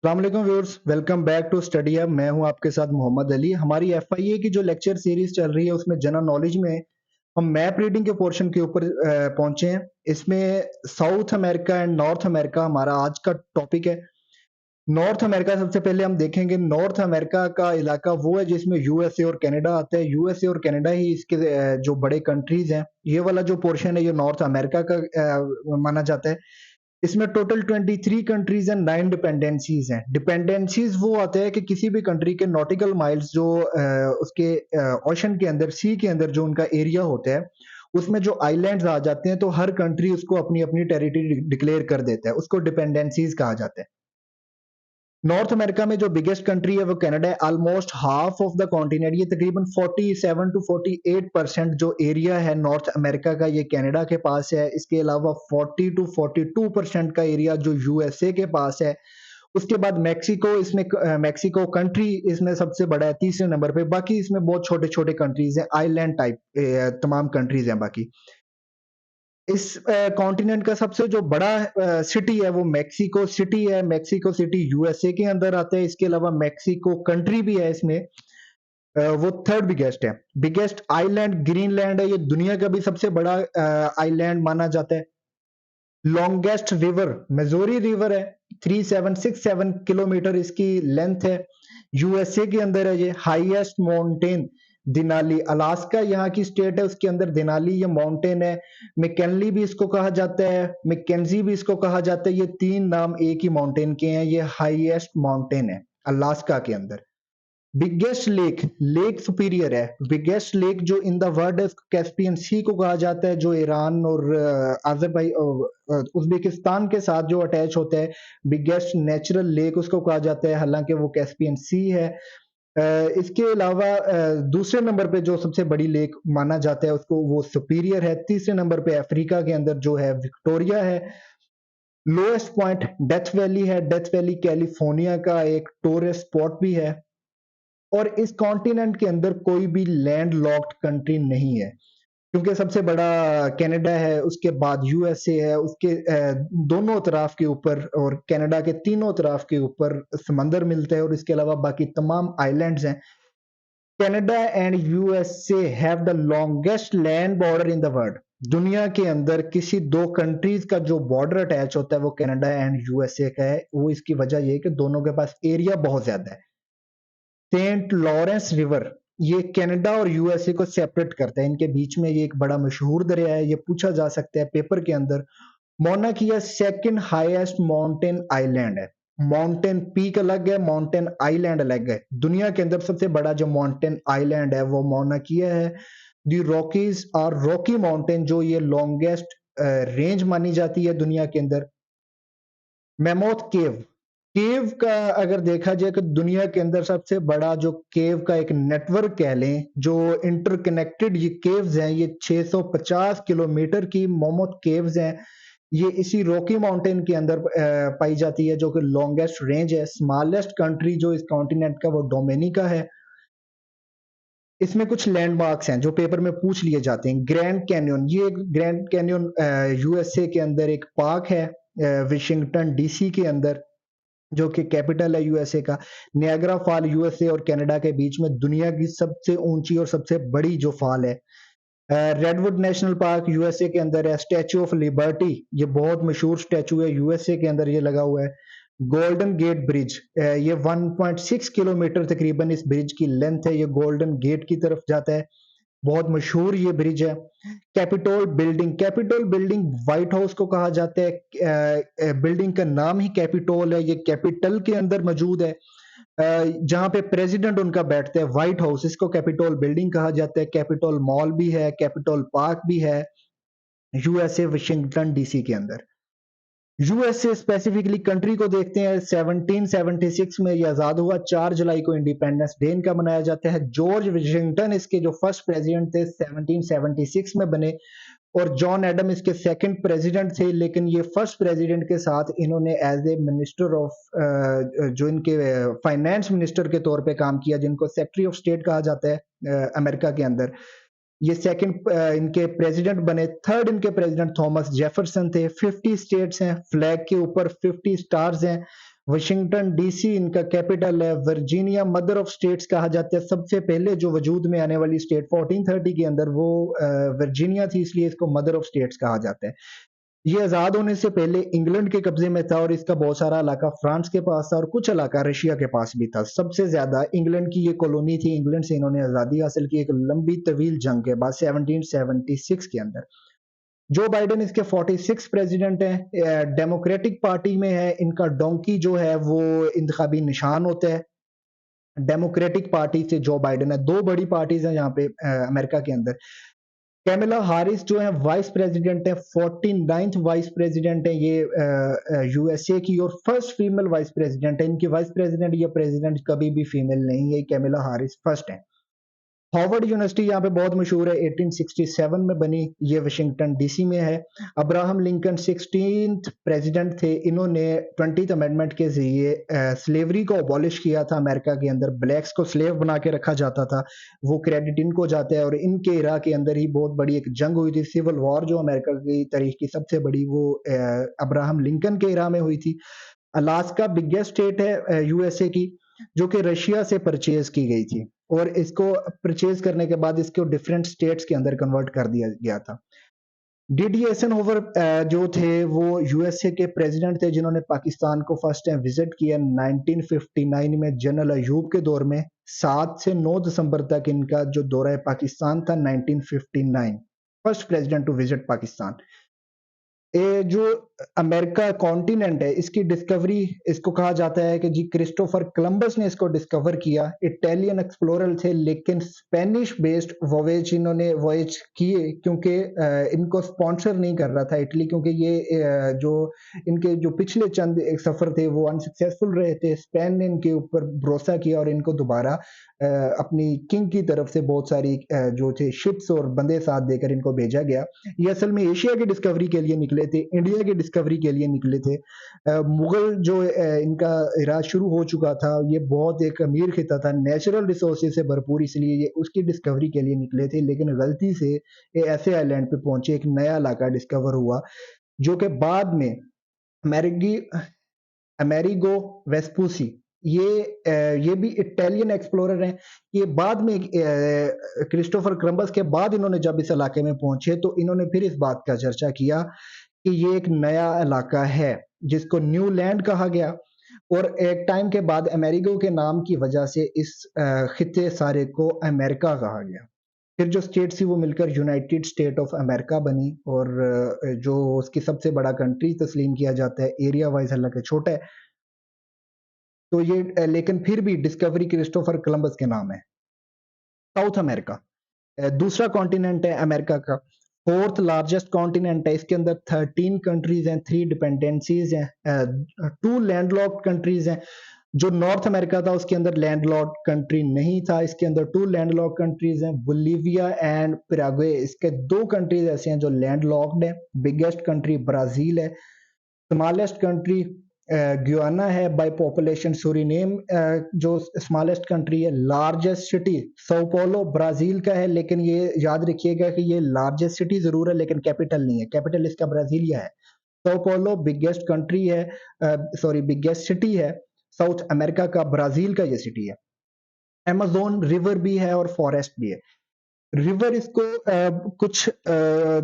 अस्सलाम viewers, welcome back to study hub. मैं हूं आपके साथ मोहम्मद अली। हमारी एफआईए की जो लेक्चर सीरीज चल रही है उसमें जनरल नॉलेज में हम मैप रीडिंग के पोर्शन के ऊपर पहुंचे हैं। इसमें south America and north America हमारा आज का टॉपिक है। नॉर्थ अमेरिका सबसे पहले हम देखेंगे। नॉर्थ अमेरिका का इलाका वो है जिसमें यूएसए और कनाडा आता है। यूएसए और कनाडा ही इसके जो बड़े कंट्रीज हैं। ये वाला जो पोर्शन है ये नॉर्थ अमेरिका का माना जाता है। इसमें टोटल 23 कंट्रीज एंड 9 डिपेंडेंसीज हैं। डिपेंडेंसीज वो आते हैं कि किसी भी कंट्री के नॉटिकल माइल्स जो उसके ओशन के अंदर, सी के अंदर जो उनका एरिया होता है, उसमें जो आइलैंड्स आ जाते हैं तो हर कंट्री उसको अपनी अपनी टेरिटरी डिक्लेयर कर देता है। उसको डिपेंडेंसीज कहा जाता है। नॉर्थ अमेरिका में जो बिगेस्ट कंट्री है वो कनाडा है। Almost half of the continent, ये तकरीबन 47 टू 48% जो एरिया है नॉर्थ अमेरिका का ये कनाडा के पास है। इसके अलावा 40 टू 42% का एरिया जो यूएसए के पास है। उसके बाद मैक्सिको, इसमें मैक्सिको कंट्री इसमें सबसे बड़ा है, तीसरे नंबर पे। बाकी इसमें बहुत छोटे छोटे कंट्रीज हैं, आइलैंड टाइप तमाम कंट्रीज हैं बाकी। इस कॉन्टिनेंट का सबसे जो बड़ा सिटी है वो मैक्सिको सिटी है। मैक्सिको सिटी यूएसए के अंदर आता है। इसके अलावा मैक्सिको कंट्री भी है इसमें। वो थर्ड बिगेस्ट है। बिगेस्ट आइलैंड ग्रीनलैंड है। ये दुनिया का भी सबसे बड़ा आइलैंड माना जाता है। लॉन्गेस्ट रिवर मिजोरी रिवर है। 3767 किलोमीटर इसकी लेंथ है। यूएसए के अंदर है ये। हाईएस्ट माउंटेन दिनाली, अलास्का यहाँ की स्टेट है, उसके अंदर दिनाली ये माउंटेन है। मैकेनली भी इसको कहा जाता है, मैकेंजी भी इसको कहा जाता है। ये तीन नाम एक ही माउंटेन के हैं। ये हाईएस्ट माउंटेन है अलास्का के अंदर। बिगेस्ट लेक, लेक सुपीरियर है। बिगेस्ट लेक जो इन द वर्ल्ड है कैस्पियन सी को कहा जाता है, जो ईरान और उज्बेकिस्तान के साथ जो अटैच होता है। बिगेस्ट नेचुरल लेक उसको कहा जाता है, हालांकि वो कैस्पियन सी है। इसके अलावा दूसरे नंबर पे जो सबसे बड़ी लेक माना जाता है उसको वो सुपीरियर है। तीसरे नंबर पे अफ्रीका के अंदर जो है विक्टोरिया है। लोएस्ट पॉइंट डेथ वैली है। डेथ वैली कैलिफोर्निया का एक टूरिस्ट स्पॉट भी है। और इस कॉन्टिनेंट के अंदर कोई भी लैंड लॉक्ड कंट्री नहीं है, क्योंकि सबसे बड़ा कनाडा है, उसके बाद यूएसए है, उसके दोनों तरफ के ऊपर और कनाडा के तीनों तरफ के ऊपर समंदर मिलता है, और इसके अलावा बाकी तमाम आइलैंड्स हैं। Canada and USA have the longest land border in the world. दुनिया के अंदर किसी दो कंट्रीज का जो बॉर्डर अटैच होता है वो कनाडा एंड यूएसए का है। वो इसकी वजह ये है कि दोनों के पास एरिया बहुत ज्यादा है। सेंट लॉरेंस रिवर ये कनाडा और यूएसए को सेपरेट करता है। इनके बीच में ये एक बड़ा मशहूर दरिया है। ये पूछा जा सकता है पेपर के अंदर। मौना किया सेकंड हाईएस्ट माउंटेन आइलैंड है। माउंटेन पीक अलग है, माउंटेन आइलैंड अलग है। दुनिया के अंदर सबसे बड़ा जो माउंटेन आइलैंड है वो मौना किया है। दी रॉकीज और रॉकी माउंटेन जो ये लॉन्गेस्ट रेंज मानी जाती है दुनिया के अंदर। मेमोथ केव, केव का अगर देखा जाए तो दुनिया के अंदर सबसे बड़ा जो केव का एक नेटवर्क कह लें, जो इंटरकनेक्टेड ये केव्स हैं, ये 650 किलोमीटर की मोमोथ केव्स हैं। ये इसी रॉकी माउंटेन के अंदर पाई जाती है, जो कि लॉन्गेस्ट रेंज है। स्मॉलेस्ट कंट्री जो इस कॉन्टिनेंट का वो डोमिनिका है। इसमें कुछ लैंडमार्क्स हैं जो पेपर में पूछ लिए जाते हैं। ग्रैंड कैन्यन, ये ग्रैंड कैन्यन यूएसए के अंदर एक पार्क है, वाशिंगटन डीसी के अंदर, जो कि कैपिटल है यूएसए का। नियाग्रा फॉल यूएसए और कनाडा के बीच में दुनिया की सबसे ऊंची और सबसे बड़ी जो फॉल है। रेडवुड नेशनल पार्क यूएसए के अंदर है। स्टैचू ऑफ लिबर्टी, ये बहुत मशहूर स्टैचू है, यूएसए के अंदर ये लगा हुआ है। गोल्डन गेट ब्रिज, ये 1.6 किलोमीटर तकरीबन इस ब्रिज की लेंथ है। ये गोल्डन गेट की तरफ जाता है। बहुत मशहूर ये ब्रिज है। Capitol building, Capitol building white house को कहा जाता है। बिल्डिंग का नाम ही कैपिटोल है। ये कैपिटल के अंदर मौजूद है, जहां पे प्रेसिडेंट उनका बैठते हैं, व्हाइट हाउस। इसको कैपिटोल बिल्डिंग कहा जाता है। कैपिटोल मॉल भी है, कैपिटोल पार्क भी है यूएसए वाशिंगटन डीसी के अंदर। यूएसए स्पेसिफिकली कंट्री को देखते हैं। 1776 में ये आजाद हुआ। 4 जुलाई को इंडिपेंडेंस डे इनका मनाया जाता है। जॉर्ज वाशिंगटन इसके जो फर्स्ट प्रेसिडेंट थे 1776 में बने, और जॉन एडम इसके सेकंड प्रेसिडेंट थे। लेकिन ये फर्स्ट प्रेसिडेंट के साथ इन्होंने एज ए मिनिस्टर ऑफ जो इनके फाइनेंस मिनिस्टर के तौर पे काम किया, जिनको सेक्रेटरी ऑफ स्टेट कहा जाता है अमेरिका के अंदर। ये सेकंड इनके प्रेसिडेंट बने। थर्ड इनके प्रेसिडेंट थॉमस जेफरसन थे। 50 स्टेट्स हैं, फ्लैग के ऊपर 50 स्टार्स हैं। वाशिंगटन डीसी इनका कैपिटल है। वर्जीनिया मदर ऑफ स्टेट्स कहा जाता है। सबसे पहले जो वजूद में आने वाली स्टेट 1430 के अंदर वो वर्जीनिया थी, इसलिए इसको मदर ऑफ स्टेट्स कहा जाता है। ये आज़ाद होने से पहले इंग्लैंड के कब्जे में था और इसका बहुत सारा इलाका फ्रांस के पास था और कुछ इलाका रशिया के पास भी था। सबसे ज्यादा इंग्लैंड की ये कॉलोनी थी। इंग्लैंड से इन्होंने आज़ादी हासिल की एक लंबी तवील जंग के बाद 1776 के अंदर। जो बाइडेन इसके 46 प्रेसिडेंट हैं। डेमोक्रेटिक पार्टी में है। इनका डोंकी जो है वो इंतखाबी निशान होता है। डेमोक्रेटिक पार्टी से जो बाइडेन है। दो बड़ी पार्टीज हैं यहाँ पे अमेरिका के अंदर। कैमिला हारिस जो है वाइस प्रेसिडेंट है। 49th वाइस प्रेसिडेंट है ये यूएसए की और फर्स्ट फीमेल वाइस प्रेसिडेंट है। इनकी वाइस प्रेसिडेंट या प्रेसिडेंट कभी भी फीमेल नहीं है। कैमिला हारिस फर्स्ट है। हार्वर्ड यूनिवर्सिटी यहाँ पे बहुत मशहूर है। 1867 में बनी। ये वाशिंगटन डीसी में है। अब्राहम लिंकन 16th प्रेसिडेंट थे। इन्होंने 20th अमेंडमेंट के जरिए स्लेवरी को अबॉलिश किया था। अमेरिका के अंदर ब्लैक्स को स्लेव बना के रखा जाता था। वो क्रेडिट इनको जाता है और इनके इरा के अंदर ही बहुत बड़ी एक जंग हुई थी। सिविल वॉर जो अमेरिका की तारीख की सबसे बड़ी वो अब्राहम लिंकन के इरा में हुई थी। अलास्का बिगेस्ट स्टेट है यूएसए की, जो कि रशिया से परचेज की गई थी और इसको परचेज करने के बाद इसको डिफरेंट स्टेट्स के अंदर कन्वर्ट कर दिया गया था। डीडी एसनहोवर जो थे वो यूएसए के प्रेसिडेंट थे जिन्होंने पाकिस्तान को फर्स्ट टाइम विजिट किया 1959 में जनरल अयूब के दौर में। 7 से 9 दिसंबर तक इनका जो दौरा पाकिस्तान था 1959। First president to visit Pakistan. ये जो अमेरिका कॉन्टिनेंट है इसकी डिस्कवरी इसको कहा जाता है कि जी क्रिस्टोफर कोलंबस ने इसको डिस्कवर किया। इटालियन एक्सप्लोरर थे लेकिन स्पेनिश बेस्ड वॉयेज इन्होंने वॉयेज किए क्योंकि इनको स्पॉन्सर नहीं कर रहा था इटली, क्योंकि ये जो इनके जो पिछले चंद एक सफर थे वो अनसक्सेसफुल रहे थे। स्पेन ने इनके ऊपर भरोसा किया और इनको दोबारा अपनी किंग की तरफ से बहुत सारी जो थे शिप्स और बंदे साथ देकर इनको भेजा गया। ये असल में एशिया की डिस्कवरी के लिए निकले थे, इंडिया की डिस्कवरी के लिए निकले थे। मुगल जो इनका इरा शुरू हो चुका था, ये बहुत एक अमीर खिता था, नेचुरल रिसोर्सेज से भरपूर, इसलिए ये उसकी डिस्कवरी के लिए निकले थे। लेकिन गलती से ये ऐसे आइलैंड पे पहुंचे, एक नया इलाका डिस्कवर हुआ जो कि बाद में अमेरिकी अमेरिगो वेस्पूसी ये भी इटालियन एक्सप्लोरर हैं। ये बाद में क्रिस्टोफर कोलंबस के बाद इन्होंने जब इस इलाके में पहुंचे तो इन्होंने फिर इस बात का चर्चा किया कि ये एक नया इलाका है जिसको न्यू लैंड कहा गया और एक टाइम के बाद अमेरिगो के नाम की वजह से इस खिते सारे को अमेरिका कहा गया। फिर जो स्टेट थी वो मिलकर यूनाइटेड स्टेट ऑफ अमेरिका बनी और जो उसकी सबसे बड़ा कंट्री तस्लीम किया जाता है, एरिया वाइज हालांकि छोटा है। तो ये लेकिन फिर भी डिस्कवरी क्रिस्टोफर कोलंबस के नाम है। साउथ अमेरिका दूसरा कॉन्टिनेंट है अमेरिका का। फोर्थ लार्जेस्ट कॉन्टिनेंट है। इसके अंदर 13 कंट्रीज हैं, 3 डिपेंडेंसीज हैं, 2 लैंडलॉक्ड कंट्रीज हैं। जो नॉर्थ अमेरिका था उसके अंदर लैंडलॉक्ड कंट्री नहीं था। इसके अंदर 2 लैंडलॉक्ड कंट्रीज हैं, बोलिविया एंड पैराग्वे। इसके 2 कंट्रीज ऐसे हैं जो लैंडलॉक्ड है। बिगेस्ट कंट्री ब्राजील है। स्मॉलेस्ट कंट्री गुयाना है बाय पॉपुलेशन। सूरीनेम जो स्मॉलेस्ट कंट्री है। Largest city sao paulo Brazil का है, लेकिन ये याद रखिएगा कि ये लार्जेस्ट सिटी जरूर है लेकिन कैपिटल नहीं है। कैपिटल इसका ब्राजीलिया है। sao paulo बिगेस्ट कंट्री है, सॉरी बिगेस्ट सिटी है साउथ अमेरिका का। ब्राजील का ये सिटी है। अमेज़न रिवर भी है और फॉरेस्ट भी है। रिवर इसको कुछ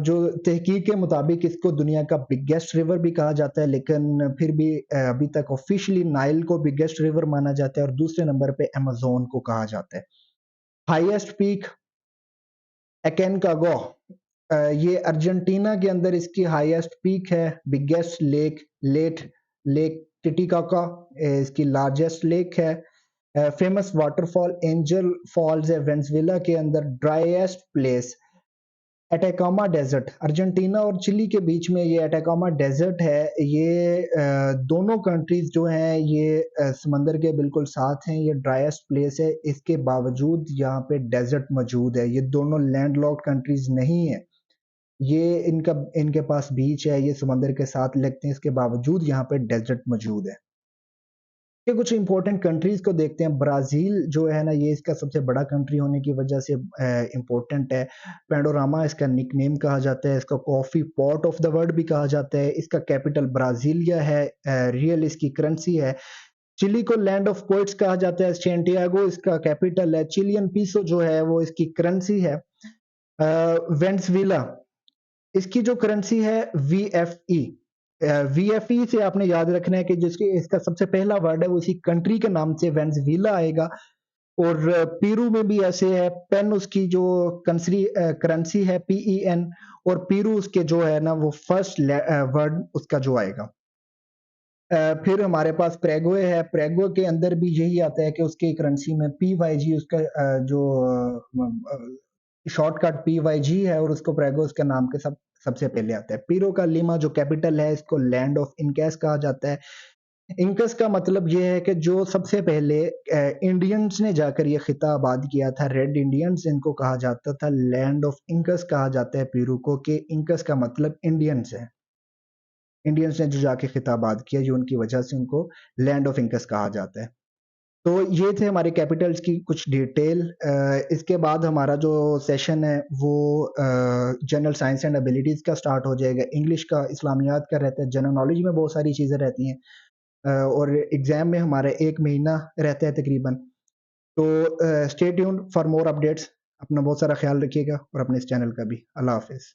जो तहकीक के मुताबिक इसको दुनिया का बिगेस्ट रिवर भी कहा जाता है, लेकिन फिर भी अभी तक ऑफिशियली नाइल को बिगेस्ट रिवर माना जाता है और दूसरे नंबर पे अमेज़न को कहा जाता है। हाईएस्ट पीक एकेनकागुआ, ये अर्जेंटीना के अंदर इसकी हाईएस्ट पीक है। बिगेस्ट लेक टिटिकाका इसकी लार्जेस्ट लेक है। फेमस वाटरफॉल एंजल फॉल्स है वेनेजुएला के अंदर। ड्राईएस्ट प्लेस एटाकामा डेजर्ट, अर्जेंटीना और चिली के बीच में ये एटाकामा डेजर्ट है। ये दोनों कंट्रीज जो हैं ये समंदर के बिल्कुल साथ हैं। ये ड्राईएस्ट प्लेस है, इसके बावजूद यहाँ पे डेजर्ट मौजूद है। ये दोनों लैंडलॉक्ड कंट्रीज नहीं है। ये इनके पास बीच है, ये समंदर के साथ लगते हैं, इसके बावजूद यहाँ पे डेजर्ट मौजूद है। ये कुछ इंपॉर्टेंट कंट्रीज़ को देखते हैं। ब्राज़ील जो है ना, ये इसका सबसे बड़ा कंट्री होने की वजह से इम्पोर्टेंट है। पैनोरामा इसका निकनेम कहा जाता है, इसका coffee pot of the world भी कहा जाता है। इसका कैपिटल ब्राज़ीलिया है, रियल इसकी करेंसी है। चिली को लैंड ऑफ पोएट्स कहा जाता है, सैंटियागो इसका कैपिटल है। चिलियन पीसो जो है वो इसकी करेंसी है। वेनेज़ुएला इसकी जो करेंसी है वीएफई। वीएफई से आपने याद रखना है कि जिसकी इसका सबसे पहला वर्ड है वो इसी कंट्री के नाम से वेनेज़ुएला आएगा। और पेरू में भी ऐसे है, पेन उसकी जो करेंसी है पीईएन। और पेरू उसके जो है ना वो फर्स्ट वर्ड उसका जो आएगा। फिर हमारे पास पैराग्वे है, पैराग्वे के अंदर भी यही आता है कि उसकी करेंसी में पीवाईजी उसका जो शॉर्टकट पीवाईजी है और उसको पैराग्वे उसके नाम के सबसे पहले आता है। पीरो का लीमा जो कैपिटल है, इसको लैंड ऑफ इनकास कहा जाता है। इंकस का मतलब ये है कि जो सबसे पहले इंडियंस ने जाकर ये खिता आबाद किया था, रेड इंडियंस इनको कहा जाता था। लैंड ऑफ इंकस कहा जाता है पेरू को, कि इंकस का मतलब इंडियंस है। इंडियंस ने जो जाके खिता आबाद किया, ये उनकी वजह से उनको लैंड ऑफ इंकस कहा जाता है। तो ये थे हमारे कैपिटल्स की कुछ डिटेल। इसके बाद हमारा जो सेशन है वो जनरल साइंस एंड एबिलिटीज़ का स्टार्ट हो जाएगा। इंग्लिश का, इस्लामियात का रहता है, जनरल नॉलेज में बहुत सारी चीज़ें रहती हैं। और एग्ज़ाम में हमारा 1 महीना रहता है तकरीबन। तो stay tuned for more updates. अपना बहुत सारा ख्याल रखिएगा और अपने इस चैनल का भी। अल्लाह हाफ़िज़।